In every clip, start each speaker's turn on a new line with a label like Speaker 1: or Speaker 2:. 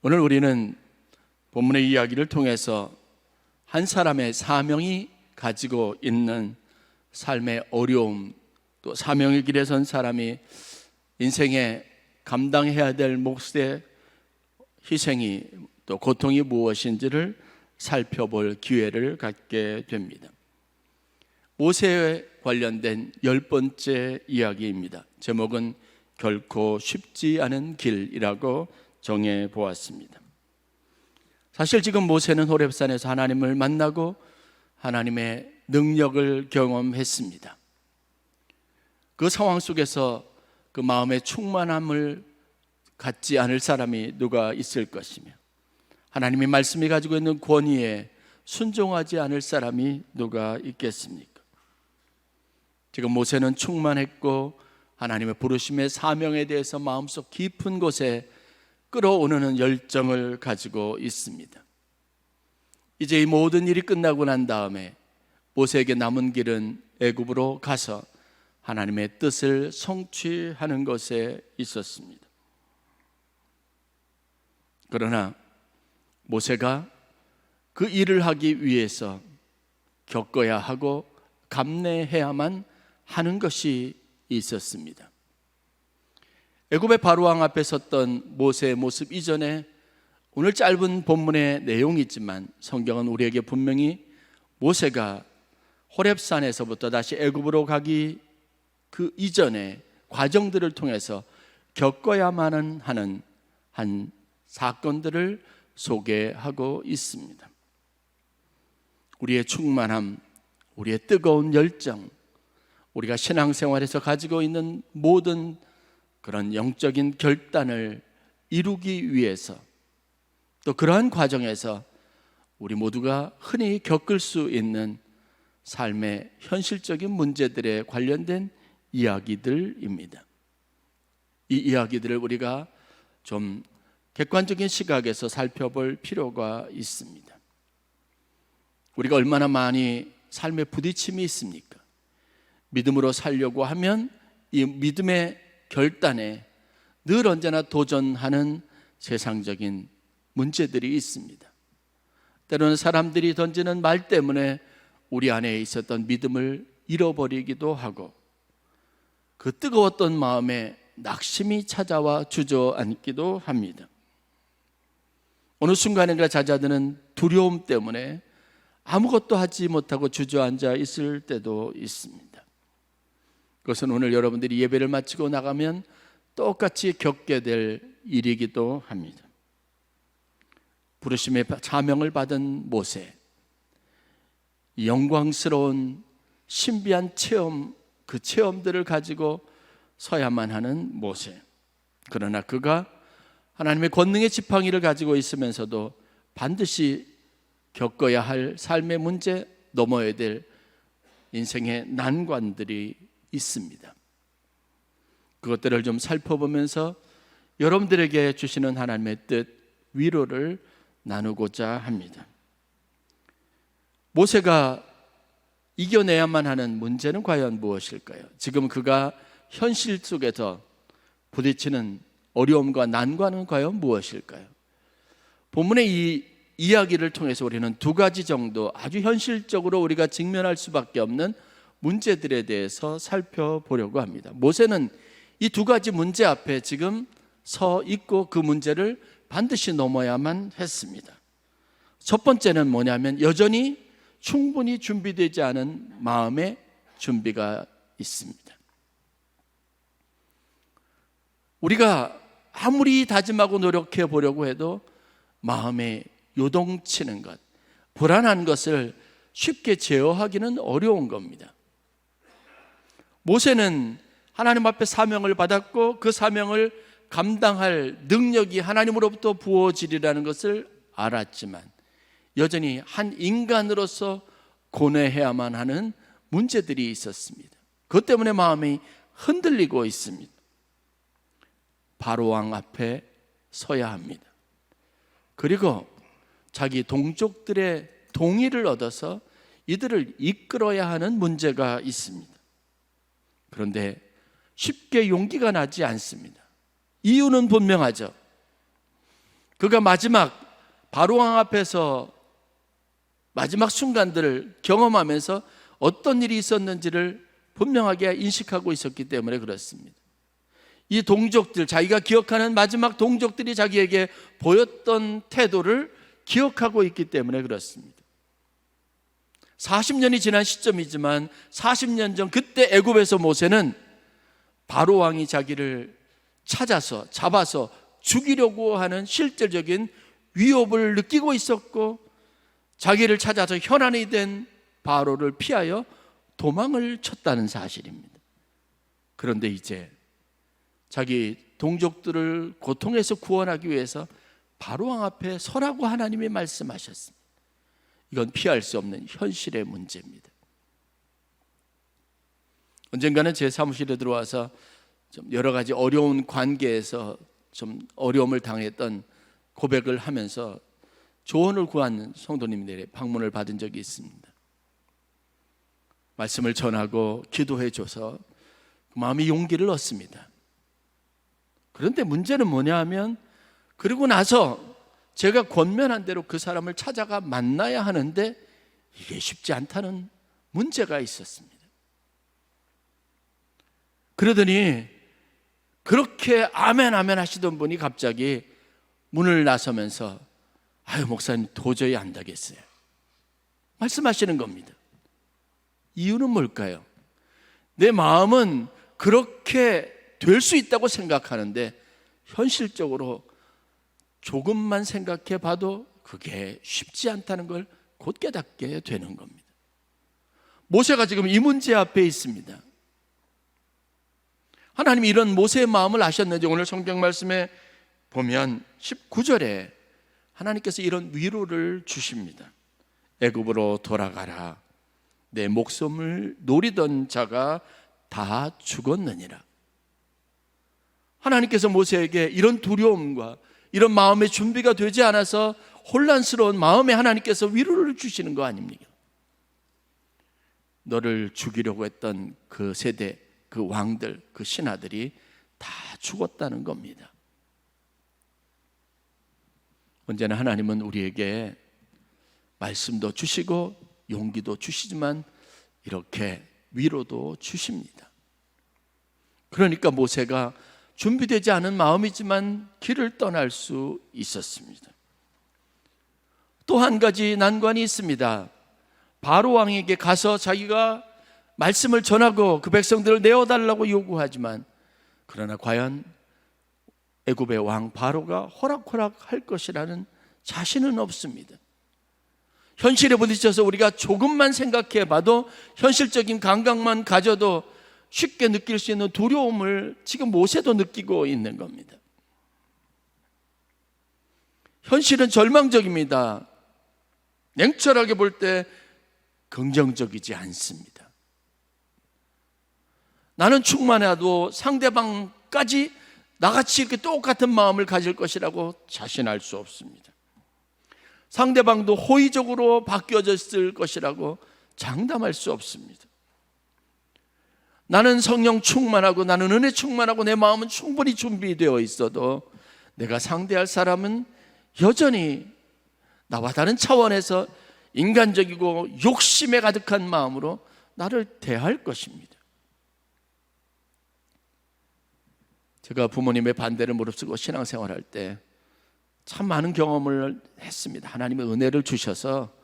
Speaker 1: 오늘 우리는 본문의 이야기를 통해서 한 사람의 사명이 가지고 있는 삶의 어려움, 또 사명의 길에 선 사람이 인생에 감당해야 될 몫의 희생이 또 고통이 무엇인지를 살펴볼 기회를 갖게 됩니다. 모세에 관련된 10번째 이야기입니다. 제목은 결코 쉽지 않은 길이라고 정해 보았습니다. 사실 지금 모세는 호렙산에서 하나님을 만나고 하나님의 능력을 경험했습니다. 그 상황 속에서 그 마음의 충만함을 갖지 않을 사람이 누가 있을 것이며, 하나님의 말씀이 가지고 있는 권위에 순종하지 않을 사람이 누가 있겠습니까? 지금 모세는 충만했고 하나님의 부르심의 사명에 대해서 마음속 깊은 곳에 끌어오르는 열정을 가지고 있습니다. 이제 이 모든 일이 끝나고 난 다음에 모세에게 남은 길은 애굽으로 가서 하나님의 뜻을 성취하는 것에 있었습니다. 그러나 모세가 그 일을 하기 위해서 겪어야 하고 감내해야만 하는 것이 있었습니다. 애굽의 바로왕 앞에 섰던 모세의 모습 이전에 오늘 짧은 본문의 내용이 있지만 성경은 우리에게 분명히 모세가 호렙산에서부터 다시 애굽으로 가기 그 이전의 과정들을 통해서 겪어야만 하는 한 사건들을 소개하고 있습니다. 우리의 충만함, 우리의 뜨거운 열정, 우리가 신앙생활에서 가지고 있는 모든 그런 영적인 결단을 이루기 위해서, 또 그러한 과정에서 우리 모두가 흔히 겪을 수 있는 삶의 현실적인 문제들에 관련된 이야기들입니다. 이 이야기들을 우리가 좀 객관적인 시각에서 살펴볼 필요가 있습니다. 우리가 얼마나 많이 삶에 부딪힘이 있습니까? 믿음으로 살려고 하면 이 믿음의 결단에 늘 언제나 도전하는 세상적인 문제들이 있습니다. 때로는 사람들이 던지는 말 때문에 우리 안에 있었던 믿음을 잃어버리기도 하고, 그 뜨거웠던 마음에 낙심이 찾아와 주저앉기도 합니다. 어느 순간인가 잦아드는 두려움 때문에 아무것도 하지 못하고 주저앉아 있을 때도 있습니다. 그것은 오늘 여러분들이 예배를 마치고 나가면 똑같이 겪게 될 일이기도 합니다. 부르심의 사명을 받은 모세, 영광스러운 신비한 체험, 그 체험들을 가지고 서야만 하는 모세. 그러나 그가 하나님의 권능의 지팡이를 가지고 있으면서도 반드시 겪어야 할 삶의 문제, 넘어야 될 인생의 난관들이 있습니다. 그것들을 좀 살펴보면서 여러분들에게 주시는 하나님의 뜻, 위로를 나누고자 합니다. 모세가 이겨내야만 하는 문제는 과연 무엇일까요? 지금 그가 현실 속에서 부딪히는 어려움과 난관은 과연 무엇일까요? 본문의 이 이야기를 통해서 우리는 두 가지 정도 아주 현실적으로 우리가 직면할 수밖에 없는 문제들에 대해서 살펴보려고 합니다. 모세는 이 두 가지 문제 앞에 지금 서 있고 그 문제를 반드시 넘어야만 했습니다. 첫 번째는 뭐냐면 여전히 충분히 준비되지 않은 마음의 준비가 있습니다. 우리가 아무리 다짐하고 노력해 보려고 해도 마음에 요동치는 것, 불안한 것을 쉽게 제어하기는 어려운 겁니다. 모세는 하나님 앞에 사명을 받았고 그 사명을 감당할 능력이 하나님으로부터 부어지리라는 것을 알았지만 여전히 한 인간으로서 고뇌해야만 하는 문제들이 있었습니다. 그것 때문에 마음이 흔들리고 있습니다. 바로왕 앞에 서야 합니다. 그리고 자기 동족들의 동의를 얻어서 이들을 이끌어야 하는 문제가 있습니다. 그런데 쉽게 용기가 나지 않습니다. 이유는 분명하죠. 그가 마지막 바로왕 앞에서 마지막 순간들을 경험하면서 어떤 일이 있었는지를 분명하게 인식하고 있었기 때문에 그렇습니다. 이 동족들, 자기가 기억하는 마지막 동족들이 자기에게 보였던 태도를 기억하고 있기 때문에 그렇습니다. 40년이 지난 시점이지만 40년 전 그때 애굽에서 모세는 바로왕이 자기를 찾아서 잡아서 죽이려고 하는 실질적인 위협을 느끼고 있었고, 자기를 찾아서 현안이 된 바로를 피하여 도망을 쳤다는 사실입니다. 그런데 이제 자기 동족들을 고통에서 구원하기 위해서 바로왕 앞에 서라고 하나님이 말씀하셨습니다. 이건 피할 수 없는 현실의 문제입니다. 언젠가는 제 사무실에 들어와서 좀 여러 가지 어려운 관계에서 좀 어려움을 당했던 고백을 하면서 조언을 구한 성도님들의 방문을 받은 적이 있습니다. 말씀을 전하고 기도해 줘서 마음이 용기를 얻습니다. 그런데 문제는 뭐냐 하면, 그리고 나서 제가 권면한 대로 그 사람을 찾아가 만나야 하는데 이게 쉽지 않다는 문제가 있었습니다. 그러더니 그렇게 아멘 아멘 하시던 분이 갑자기 문을 나서면서 아유 목사님 도저히 안 되겠어요 말씀하시는 겁니다. 이유는 뭘까요? 내 마음은 그렇게 될 수 있다고 생각하는데 현실적으로 조금만 생각해 봐도 그게 쉽지 않다는 걸 곧 깨닫게 되는 겁니다. 모세가 지금 이 문제 앞에 있습니다. 하나님이 이런 모세의 마음을 아셨는지 오늘 성경 말씀에 보면 19절에 하나님께서 이런 위로를 주십니다. 애굽으로 돌아가라. 내 목숨을 노리던 자가 다 죽었느니라. 하나님께서 모세에게 이런 두려움과 이런 마음의 준비가 되지 않아서 혼란스러운 마음에 하나님께서 위로를 주시는 거 아닙니까? 너를 죽이려고 했던 그 세대, 그 왕들, 그 신하들이 다 죽었다는 겁니다. 언제나 하나님은 우리에게 말씀도 주시고 용기도 주시지만 이렇게 위로도 주십니다. 그러니까 모세가 준비되지 않은 마음이지만 길을 떠날 수 있었습니다. 또 한 가지 난관이 있습니다. 바로 왕에게 가서 자기가 말씀을 전하고 그 백성들을 내어달라고 요구하지만, 그러나 과연 애굽의 왕 바로가 호락호락할 것이라는 자신은 없습니다. 현실에 부딪혀서 우리가 조금만 생각해 봐도, 현실적인 감각만 가져도 쉽게 느낄 수 있는 두려움을 지금 모세도 느끼고 있는 겁니다. 현실은 절망적입니다. 냉철하게 볼 때 긍정적이지 않습니다. 나는 충만해도 상대방까지 나같이 이렇게 똑같은 마음을 가질 것이라고 자신할 수 없습니다. 상대방도 호의적으로 바뀌어졌을 것이라고 장담할 수 없습니다. 나는 성령 충만하고 나는 은혜 충만하고 내 마음은 충분히 준비되어 있어도 내가 상대할 사람은 여전히 나와 다른 차원에서 인간적이고 욕심에 가득한 마음으로 나를 대할 것입니다. 제가 부모님의 반대를 무릅쓰고 신앙생활할 때 참 많은 경험을 했습니다. 하나님의 은혜를 주셔서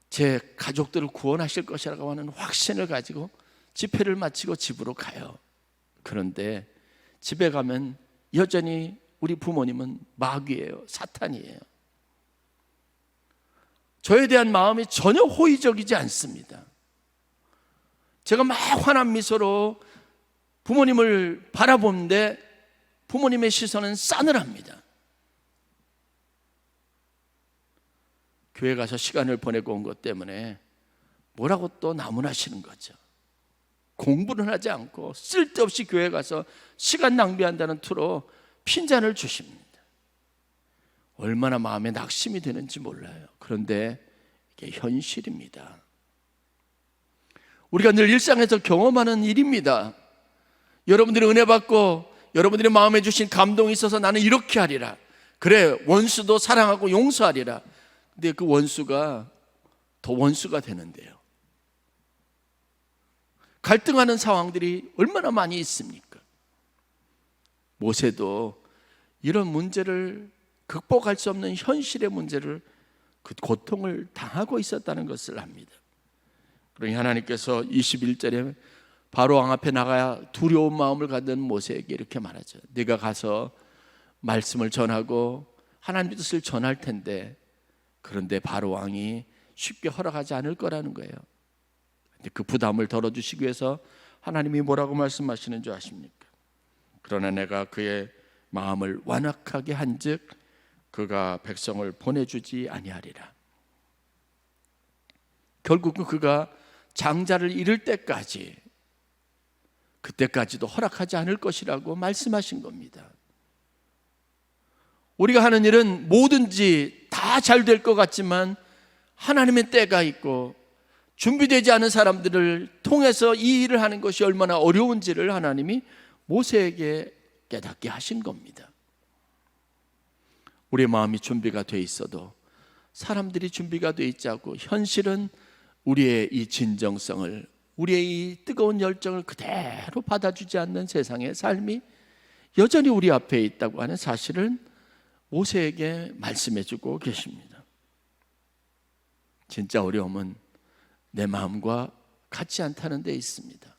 Speaker 1: 제 가족들을 구원하실 것이라고 하는 확신을 가지고 집회를 마치고 집으로 가요. 그런데 집에 가면 여전히 우리 부모님은 마귀예요. 사탄이에요. 저에 대한 마음이 전혀 호의적이지 않습니다. 제가 막 환한 미소로 부모님을 바라보는데 부모님의 시선은 싸늘합니다. 교회 가서 시간을 보내고 온 것 때문에 뭐라고 또 나무라시는 거죠. 공부는 하지 않고 쓸데없이 교회 가서 시간 낭비한다는 투로 핀잔을 주십니다. 얼마나 마음에 낙심이 되는지 몰라요. 그런데 이게 현실입니다. 우리가 늘 일상에서 경험하는 일입니다. 여러분들이 은혜 받고 여러분들이 마음에 주신 감동이 있어서 나는 이렇게 하리라. 그래, 원수도 사랑하고 용서하리라. 근데 그 원수가 더 원수가 되는데요. 갈등하는 상황들이 얼마나 많이 있습니까? 모세도 이런 문제를 극복할 수 없는 현실의 문제를, 그 고통을 당하고 있었다는 것을 압니다. 그러니 하나님께서 21절에 바로 왕 앞에 나가야 두려운 마음을 가진 모세에게 이렇게 말하죠. 네가 가서 말씀을 전하고 하나님의 뜻을 전할 텐데, 그런데 바로 왕이 쉽게 허락하지 않을 거라는 거예요. 그 부담을 덜어주시기 위해서 하나님이 뭐라고 말씀하시는 줄 아십니까? 그러나 내가 그의 마음을 완악하게 한즉 그가 백성을 보내주지 아니하리라. 결국은 그가 장자를 잃을 때까지, 그때까지도 허락하지 않을 것이라고 말씀하신 겁니다. 우리가 하는 일은 뭐든지 다 잘 될 것 같지만 하나님의 때가 있고 준비되지 않은 사람들을 통해서 이 일을 하는 것이 얼마나 어려운지를 하나님이 모세에게 깨닫게 하신 겁니다. 우리의 마음이 준비가 돼 있어도 사람들이 준비가 돼 있지 않고, 현실은 우리의 이 진정성을, 우리의 이 뜨거운 열정을 그대로 받아주지 않는 세상의 삶이 여전히 우리 앞에 있다고 하는 사실은 모세에게 말씀해 주고 계십니다. 진짜 어려움은 내 마음과 같지 않다는 데 있습니다.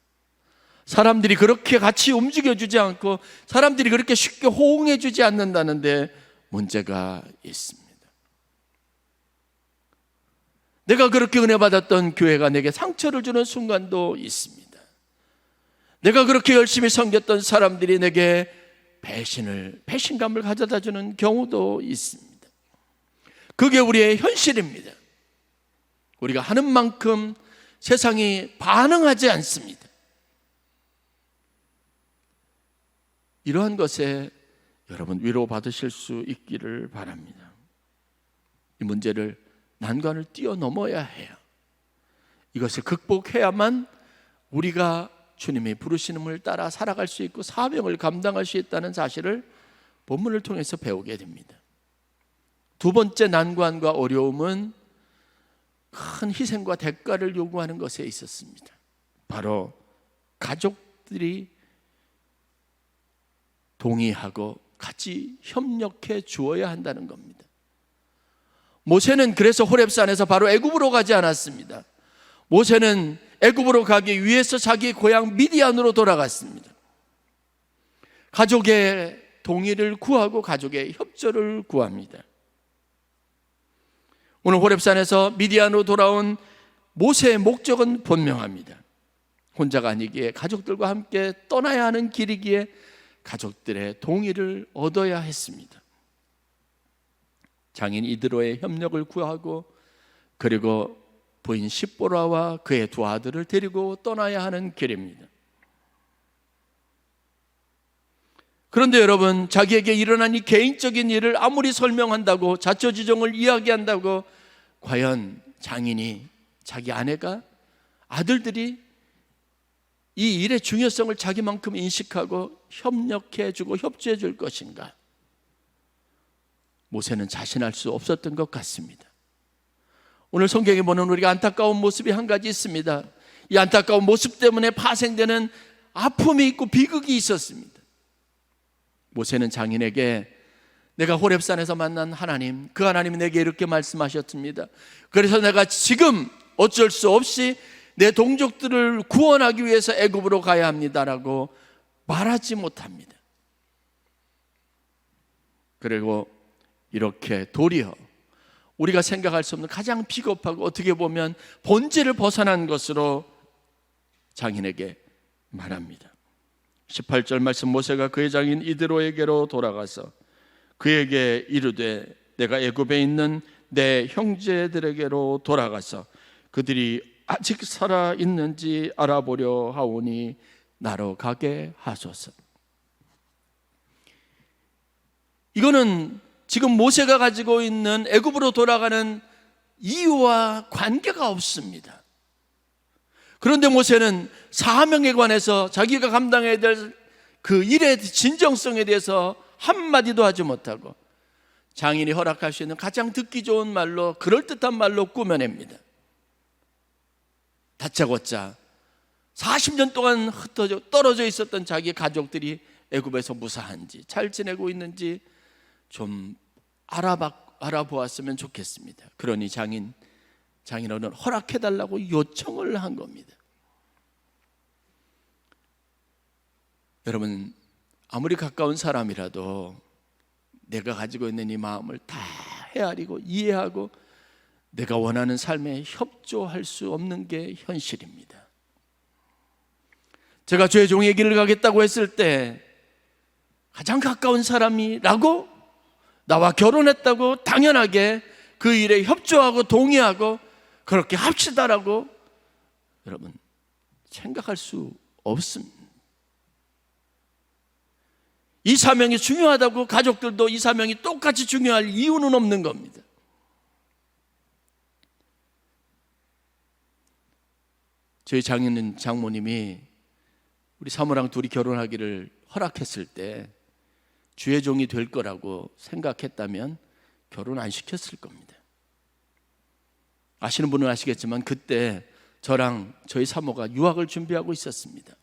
Speaker 1: 사람들이 그렇게 같이 움직여주지 않고 사람들이 그렇게 쉽게 호응해주지 않는다는 데 문제가 있습니다. 내가 그렇게 은혜 받았던 교회가 내게 상처를 주는 순간도 있습니다. 내가 그렇게 열심히 섬겼던 사람들이 내게 배신감을 가져다 주는 경우도 있습니다. 그게 우리의 현실입니다. 우리가 하는 만큼 세상이 반응하지 않습니다. 이러한 것에 여러분 위로받으실 수 있기를 바랍니다. 이 문제를, 난관을 뛰어넘어야 해요. 이것을 극복해야만 우리가 주님의 부르심을 따라 살아갈 수 있고 사명을 감당할 수 있다는 사실을 본문을 통해서 배우게 됩니다. 두 번째 난관과 어려움은 큰 희생과 대가를 요구하는 것에 있었습니다. 바로 가족들이 동의하고 같이 협력해 주어야 한다는 겁니다. 모세는 그래서 호렙산에서 바로 애굽으로 가지 않았습니다. 모세는 애굽으로 가기 위해서 자기 고향 미디안으로 돌아갔습니다. 가족의 동의를 구하고 가족의 협조를 구합니다. 오늘 호렙산에서 미디안으로 돌아온 모세의 목적은 분명합니다. 혼자가 아니기에 가족들과 함께 떠나야 하는 길이기에 가족들의 동의를 얻어야 했습니다. 장인 이드로의 협력을 구하고, 그리고 부인 십보라와 그의 두 아들을 데리고 떠나야 하는 길입니다. 그런데 여러분, 자기에게 일어난 이 개인적인 일을 아무리 설명한다고, 자초지종을 이야기한다고, 과연 장인이, 자기 아내가, 아들들이 이 일의 중요성을 자기만큼 인식하고 협력해주고 협조해 줄 것인가? 모세는 자신할 수 없었던 것 같습니다. 오늘 성경에 보는 우리가 안타까운 모습이 한 가지 있습니다. 이 안타까운 모습 때문에 파생되는 아픔이 있고 비극이 있었습니다. 모세는 장인에게 내가 호렙산에서 만난 하나님, 그 하나님이 내게 이렇게 말씀하셨습니다. 그래서 내가 지금 어쩔 수 없이 내 동족들을 구원하기 위해서 애굽으로 가야 합니다라고 말하지 못합니다. 그리고 이렇게 도리어 우리가 생각할 수 없는 가장 비겁하고 어떻게 보면 본질을 벗어난 것으로 장인에게 말합니다. 18절 말씀, 모세가 그의 장인 이드로에게로 돌아가서 그에게 이르되 내가 애굽에 있는 내 형제들에게로 돌아가서 그들이 아직 살아 있는지 알아보려 하오니 나로 가게 하소서. 이거는 지금 모세가 가지고 있는 애굽으로 돌아가는 이유와 관계가 없습니다. 그런데 모세는 사명에 관해서 자기가 감당해야 될 그 일의 진정성에 대해서 한마디도 하지 못하고 장인이 허락할 수 있는 가장 듣기 좋은 말로, 그럴듯한 말로 꾸며냅니다. 다짜고짜 40년 동안 떨어져 있었던 자기 가족들이 애굽에서 무사한지, 잘 지내고 있는지 좀 알아보았으면 좋겠습니다. 그러니 장인어른 허락해달라고 요청을 한 겁니다. 여러분, 아무리 가까운 사람이라도 내가 가지고 있는 이 마음을 다 헤아리고 이해하고 내가 원하는 삶에 협조할 수 없는 게 현실입니다. 제가 주의 종의 길을 가겠다고 했을 때 가장 가까운 사람이라고 나와 결혼했다고 당연하게 그 일에 협조하고 동의하고 그렇게 합시다라고 여러분 생각할 수 없습니다. 이 사명이 중요하다고 가족들도 이 사명이 똑같이 중요할 이유는 없는 겁니다. 저희 장모님이 우리 사모랑 둘이 결혼하기를 허락했을 때 주의 종이 될 거라고 생각했다면 결혼 안 시켰을 겁니다. 아시는 분은 아시겠지만 그때 저랑 저희 사모가 유학을 준비하고 있었습니다.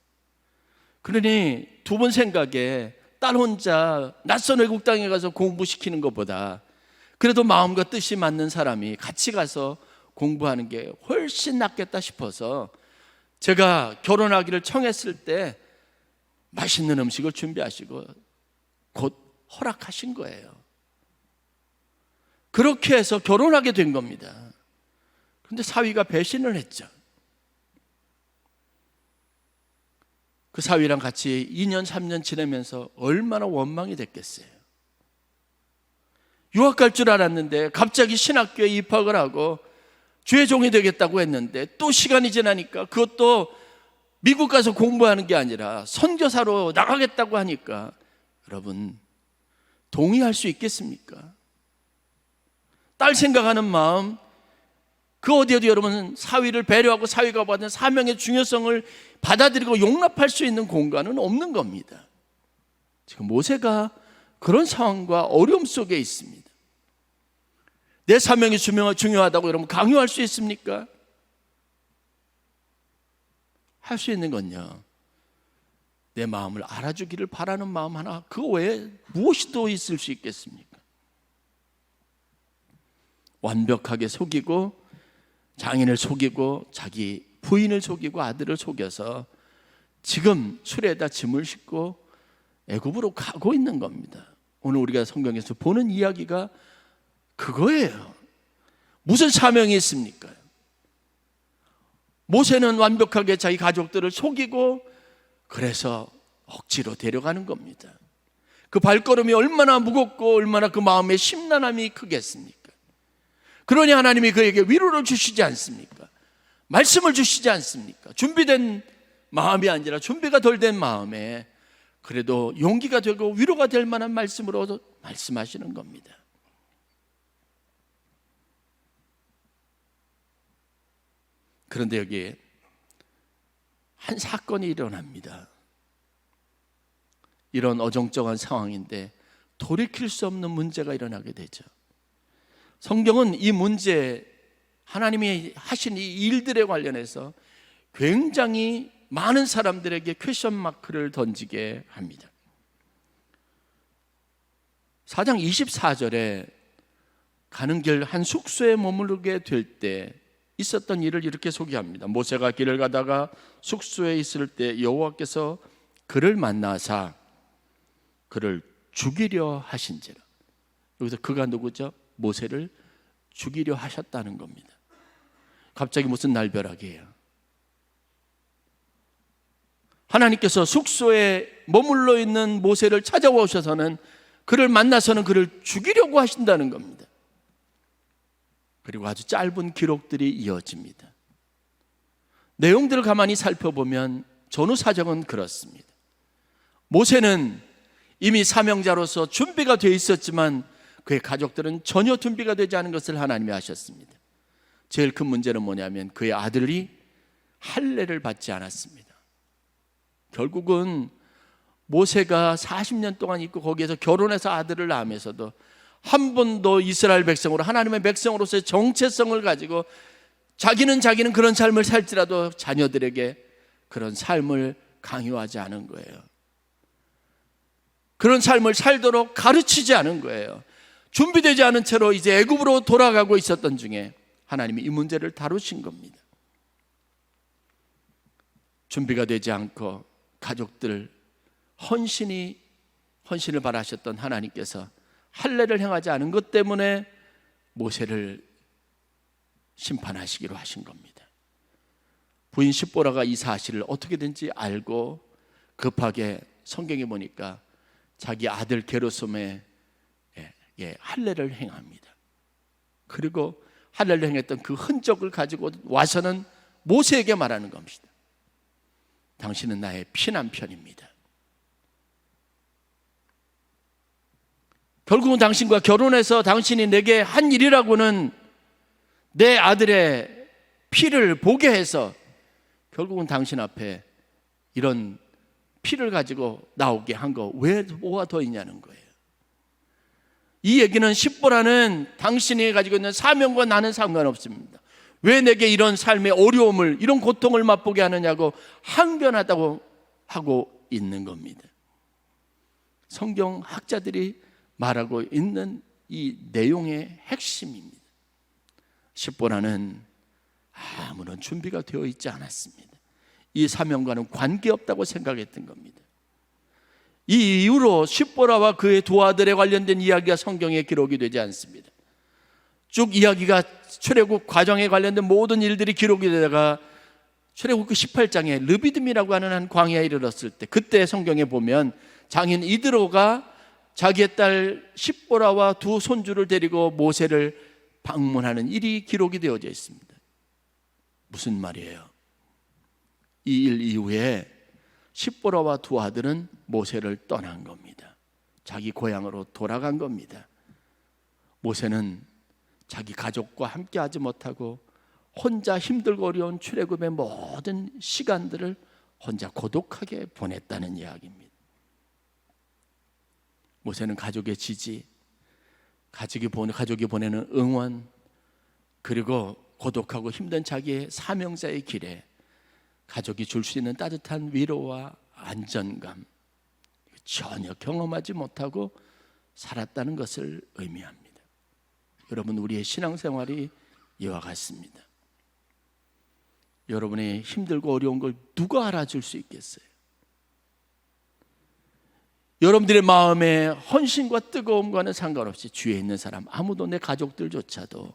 Speaker 1: 그러니 두 분 생각에 딸 혼자 낯선 외국 땅에 가서 공부시키는 것보다 그래도 마음과 뜻이 맞는 사람이 같이 가서 공부하는 게 훨씬 낫겠다 싶어서 제가 결혼하기를 청했을 때 맛있는 음식을 준비하시고 곧 허락하신 거예요. 그렇게 해서 결혼하게 된 겁니다. 그런데 사위가 배신을 했죠. 그 사위랑 같이 2년 3년 지내면서 얼마나 원망이 됐겠어요. 유학 갈 줄 알았는데 갑자기 신학교에 입학을 하고 주의 종이 되겠다고 했는데 또 시간이 지나니까 그것도 미국 가서 공부하는 게 아니라 선교사로 나가겠다고 하니까 여러분 동의할 수 있겠습니까? 딸 생각하는 마음, 그 어디에도 여러분 사위를 배려하고 사위가 받은 사명의 중요성을 받아들이고 용납할 수 있는 공간은 없는 겁니다. 지금 모세가 그런 상황과 어려움 속에 있습니다. 내 사명이 중요하다고 여러분 강요할 수 있습니까? 할 수 있는 건요, 내 마음을 알아주기를 바라는 마음 하나, 그 외에 무엇이 더 있을 수 있겠습니까? 완벽하게 속이고 장인을 속이고 자기 부인을 속이고 아들을 속여서 지금 수레에다 짐을 싣고 애굽으로 가고 있는 겁니다. 오늘 우리가 성경에서 보는 이야기가 그거예요. 무슨 사명이 있습니까? 모세는 완벽하게 자기 가족들을 속이고 그래서 억지로 데려가는 겁니다. 그 발걸음이 얼마나 무겁고 얼마나 그 마음의 심란함이 크겠습니까? 그러니 하나님이 그에게 위로를 주시지 않습니까? 말씀을 주시지 않습니까? 준비된 마음이 아니라 준비가 덜 된 마음에 그래도 용기가 되고 위로가 될 만한 말씀으로 말씀하시는 겁니다. 그런데 여기에 한 사건이 일어납니다. 이런 어정쩡한 상황인데 돌이킬 수 없는 문제가 일어나게 되죠. 성경은 이 문제, 하나님이 하신 이 일들에 관련해서 굉장히 많은 사람들에게 퀘션 마크를 던지게 합니다. 4장 24절에 가는 길 한 숙소에 머무르게 될 때 있었던 일을 이렇게 소개합니다. 모세가 길을 가다가 숙소에 있을 때 여호와께서 그를 만나사 그를 죽이려 하신지라. 여기서 그가 누구죠? 모세를 죽이려 하셨다는 겁니다. 갑자기 무슨 날벼락이에요? 하나님께서 숙소에 머물러 있는 모세를 찾아오셔서는 그를 만나서는 그를 죽이려고 하신다는 겁니다. 그리고 아주 짧은 기록들이 이어집니다. 내용들을 가만히 살펴보면 전후 사정은 그렇습니다. 모세는 이미 사명자로서 준비가 되어 있었지만 그의 가족들은 전혀 준비가 되지 않은 것을 하나님이 아셨습니다. 제일 큰 문제는 뭐냐면 그의 아들이 할례를 받지 않았습니다. 결국은 모세가 40년 동안 있고 거기에서 결혼해서 아들을 낳으면서도 한 번도 이스라엘 백성으로, 하나님의 백성으로서의 정체성을 가지고 자기는 그런 삶을 살지라도 자녀들에게 그런 삶을 강요하지 않은 거예요. 그런 삶을 살도록 가르치지 않은 거예요. 준비되지 않은 채로 이제 애굽으로 돌아가고 있었던 중에 하나님이 이 문제를 다루신 겁니다. 준비가 되지 않고 가족들 헌신을 바라셨던 하나님께서 할례를 행하지 않은 것 때문에 모세를 심판하시기로 하신 겁니다. 부인 십보라가 이 사실을 어떻게든지 알고 급하게 성경에 보니까 자기 아들 게르솜에 할례를 행합니다. 그리고 할례를 행했던 그 흔적을 가지고 와서는 모세에게 말하는 겁니다. 당신은 나의 피남편입니다. 결국은 당신과 결혼해서 당신이 내게 한 일이라고는 내 아들의 피를 보게 해서 결국은 당신 앞에 이런 피를 가지고 나오게 한 거 왜 뭐가 더 있냐는 거예요. 이 얘기는 십보라는 당신이 가지고 있는 사명과 나는 상관없습니다. 왜 내게 이런 삶의 어려움을, 이런 고통을 맛보게 하느냐고 항변하다고 하고 있는 겁니다. 성경 학자들이 말하고 있는 이 내용의 핵심입니다. 십보라는 아무런 준비가 되어 있지 않았습니다. 이 사명과는 관계없다고 생각했던 겁니다. 이 이후로 십보라와 그의 두 아들에 관련된 이야기가 성경에 기록이 되지 않습니다. 쭉 이야기가 출애굽 과정에 관련된 모든 일들이 기록이 되다가 출애굽기 18장에 르비딤이라고 하는 한 광야에 이르렀을 때, 그때 성경에 보면 장인 이드로가 자기의 딸 십보라와 두 손주를 데리고 모세를 방문하는 일이 기록이 되어져 있습니다. 무슨 말이에요? 이 일 이후에 십보라와 두 아들은 모세를 떠난 겁니다. 자기 고향으로 돌아간 겁니다. 모세는 자기 가족과 함께 하지 못하고 혼자 힘들고 어려운 출애굽의 모든 시간들을 혼자 고독하게 보냈다는 이야기입니다. 모세는 가족의 지지, 가족이 보내는 응원, 그리고 고독하고 힘든 자기의 사명자의 길에 가족이 줄 수 있는 따뜻한 위로와 안전감, 전혀 경험하지 못하고 살았다는 것을 의미합니다. 여러분, 우리의 신앙생활이 이와 같습니다. 여러분의 힘들고 어려운 걸 누가 알아줄 수 있겠어요? 여러분들의 마음의 헌신과 뜨거움과는 상관없이 주위에 있는 사람, 아무도, 내 가족들조차도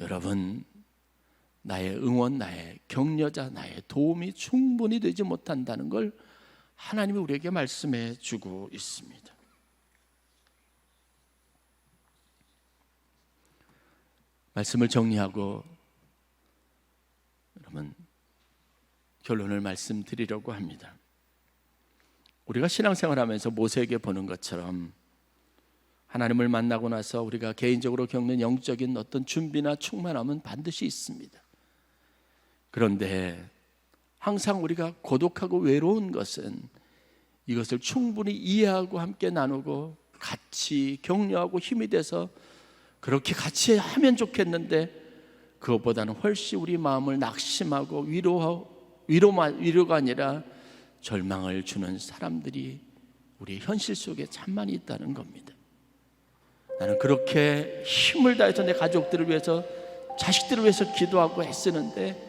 Speaker 1: 여러분, 나의 응원, 나의 격려자, 나의 도움이 충분히 되지 못한다는 걸 하나님이 우리에게 말씀해 주고 있습니다. 말씀을 정리하고 여러분, 결론을 말씀드리려고 합니다. 우리가 신앙생활하면서 모세에게 보는 것처럼 하나님을 만나고 나서 우리가 개인적으로 겪는 영적인 어떤 준비나 충만함은 반드시 있습니다. 그런데 항상 우리가 고독하고 외로운 것은 이것을 충분히 이해하고 함께 나누고 같이 격려하고 힘이 돼서 그렇게 같이 하면 좋겠는데, 그것보다는 훨씬 우리 마음을 낙심하고 위로가 아니라 절망을 주는 사람들이 우리의 현실 속에 참 많이 있다는 겁니다. 나는 그렇게 힘을 다해서 내 가족들을 위해서, 자식들을 위해서 기도하고 애쓰는데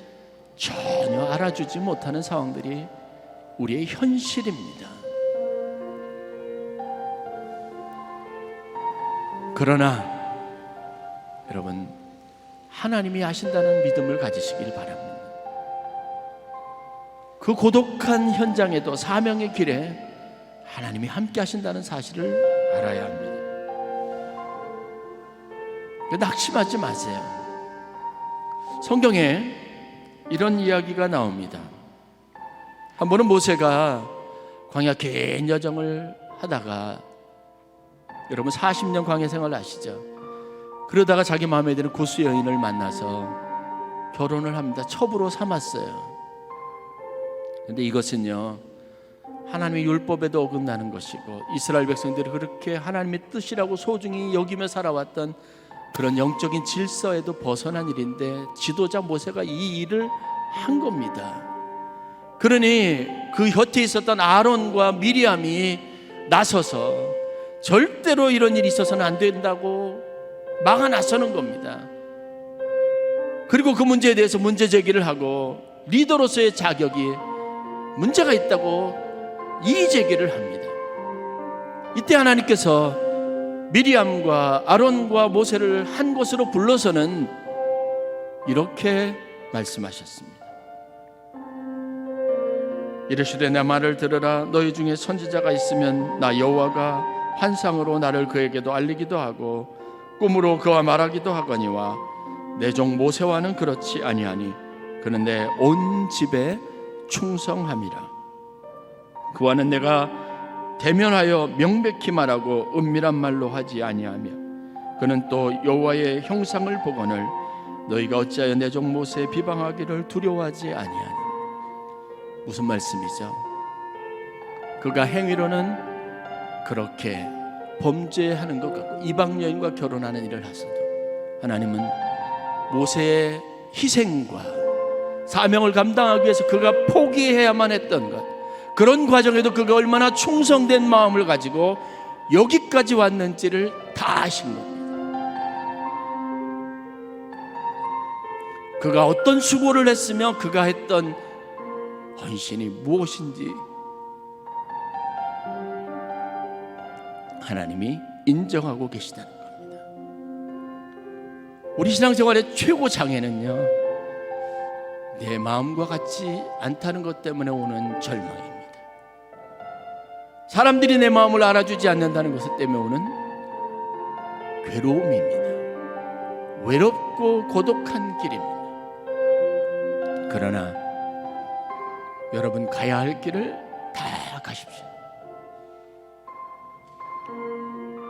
Speaker 1: 전혀 알아주지 못하는 상황들이 우리의 현실입니다. 그러나 여러분, 하나님이 아신다는 믿음을 가지시길 바랍니다. 그 고독한 현장에도 사명의 길에 하나님이 함께 하신다는 사실을 알아야 합니다. 낙심하지 마세요. 성경에 이런 이야기가 나옵니다. 한 번은 모세가 광야 긴 여정을 하다가, 여러분 40년 광야 생활 아시죠? 그러다가 자기 마음에 드는 구스 여인을 만나서 결혼을 합니다. 첩으로 삼았어요. 그런데 이것은요, 하나님의 율법에도 어긋나는 것이고 이스라엘 백성들이 그렇게 하나님의 뜻이라고 소중히 여기며 살아왔던 그런 영적인 질서에도 벗어난 일인데 지도자 모세가 이 일을 한 겁니다. 그러니 그 곁에 있었던 아론과 미리암이 나서서 절대로 이런 일이 있어서는 안 된다고 막아 나서는 겁니다. 그리고 그 문제에 대해서 문제 제기를 하고 리더로서의 자격이 문제가 있다고 이의 제기를 합니다. 이때 하나님께서 미리암과 아론과 모세를 한 곳으로 불러서는 이렇게 말씀하셨습니다. 이르시되 내 말을 들으라. 너희 중에 선지자가 있으면 나 여호와가 환상으로 나를 그에게도 알리기도 하고 꿈으로 그와 말하기도 하거니와 내 종 모세와는 그렇지 아니하니 그는 내 온 집에 충성함이라. 그와는 내가 대면하여 명백히 말하고 은밀한 말로 하지 아니하며 그는 또 여호와의 형상을 보거늘 너희가 어찌하여 내 종 모세의 비방하기를 두려워하지 아니하니. 무슨 말씀이죠? 그가 행위로는 그렇게 범죄하는 것 같고 이방 여인과 결혼하는 일을 하셔도 하나님은 모세의 희생과 사명을 감당하기 위해서 그가 포기해야만 했던 것, 그런 과정에도 그가 얼마나 충성된 마음을 가지고 여기까지 왔는지를 다 아신 겁니다. 그가 어떤 수고를 했으며 그가 했던 헌신이 무엇인지 하나님이 인정하고 계시다는 겁니다. 우리 신앙생활의 최고 장애는요, 내 마음과 같지 않다는 것 때문에 오는 절망입니다. 사람들이 내 마음을 알아주지 않는다는 것 때문에 오는 괴로움입니다. 외롭고 고독한 길입니다. 그러나 여러분 가야 할 길을 다 가십시오.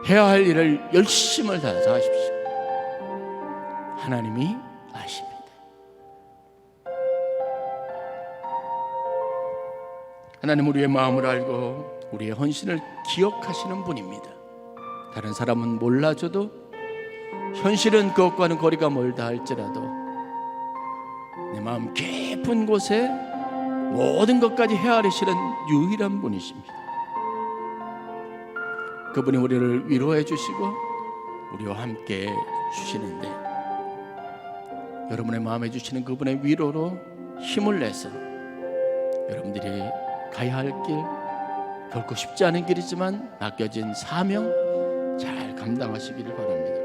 Speaker 1: 해야 할 일을 열심을 다해서 하십시오. 하나님이 아십니다. 하나님 우리의 마음을 알고 우리의 헌신을 기억하시는 분입니다. 다른 사람은 몰라줘도 현실은 그것과는 거리가 멀다 할지라도 내 마음 깊은 곳에 모든 것까지 헤아리시는 유일한 분이십니다. 그분이 우리를 위로해 주시고 우리와 함께 주시는데 여러분의 마음에 주시는 그분의 위로로 힘을 내서 여러분들이 가야 할 길, 결코 쉽지 않은 길이지만 맡겨진 사명 잘 감당하시기를 바랍니다.